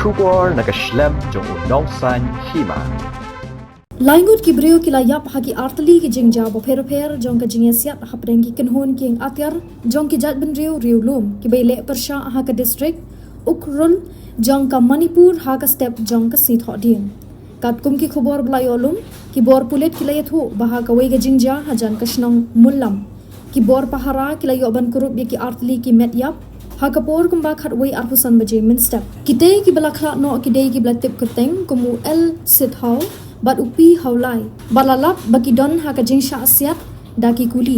Shubor nakaslem jong unong san Hima. Ngut ki brio ki layap haki artli ki jingja bo pher jong ka Jingïasiat Hapdeng ki Kynhun Kieng Atiar jong ki jat ben riu lum ki bele persha ha ka district ukrul jong ka Manipur ha ka step jong ka sit hodin kat kum ki khobor blayolum ki bor pulet ki layathu baha ka wei ga jingja hajan ka shnong mullam ki bor pahara ki layo ban kurup ki artli ki met yap ha ka por kum ba khat wei arhusan baje min step kite ki balakha no ki dei ki blatip kerteng kumu el sit hau bat upi haulai balalap bagi don ha ka Jingïasiat daki kuli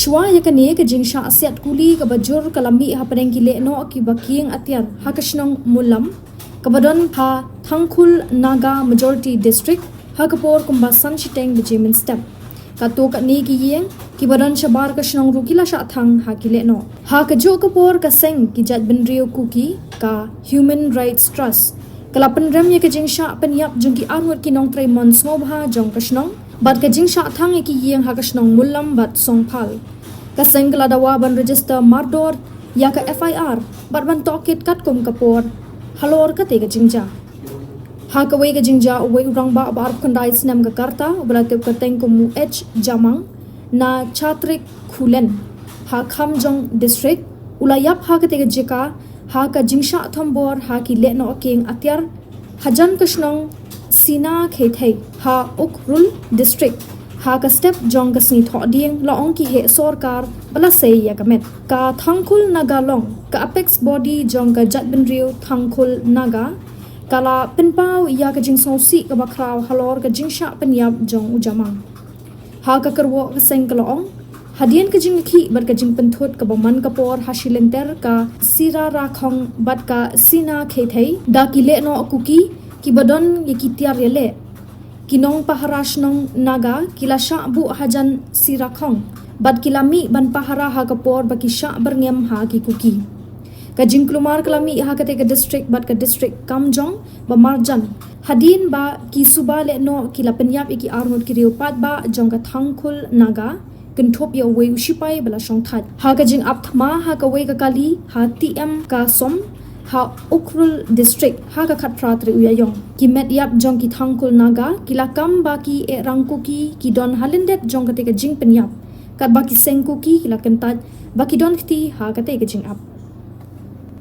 shwa ya ka ne ka Jingïasiat kuli ka bajur kalami Hapdeng ki le no ki bakieng Atiar ha ka shnong mulam ka badon ha thangkhul naga majority district ha ka por kumba san chiteng bejemin step ka to ka ne ki yeng ki badon shabar ka shnong rukila sha thang ha ki le no ha ka jo ka por ka seng ki jat bin rio kuki ka human rights trust kalapan rem ya ke jingsha penyap jungki armut ki nong trai mon smobha jong kashnong bat ke jingsha thang ki yeng ha kashnong mulam bat songphal ka sengla dawa ban register mardor ya ka FIR bat ban tokit kat kum kapor halor ka te ka jingja ha ka wei ka jingja wei urang ba bar khandai snam ka karta ublatep ka teng kum H jamang na chatrik khulen ha kham jong district ulayap ha ka te ka Jaka ha ka jingsha thombor ha ki le no Kieng Atiar hajan kashnong sina khethei ha ukrul district ha ka step jong ka sni thoding laong ki he sarkar bala sei ya kamet ka thangkhul naga long ka apex body jong ka jat bin riu thangkhul naga kala pinpau ya ka jingso si ka bakraw halor ka jingsha penyap jong ujamang ha ka karwo ka seng kalong hadian ka jingki bat ka jing penthut ka baman ka por hasilenter ka sira rakhong bat ka sina khethei da ki le no kuki ki badon ye ki tiar yele kinong paharash nong naga kila sha bu hajan sira khong bat kilami ban pahara ha ka por ba ki sha berngem ha ki kuki ka jing klumar kalami ha ka te ka district bat ka district kamjong ba marjan hadin ba ki suba le no kila penyap ki armut ki riupat ba jong ka thangkhul naga kentop ya wei ushipai bala shong that ha ka jing up thma ha ka wei ka kali ha TM ka som ha ukrul district ha ka khat pratri uyayong ki met yap jong ki thangkul naga kila kam ba ki e rangku ki don halindet jong ka te ka jing penyap kat ba ki sengku ki kila kentat ba ki don kti ha ka te ka jing up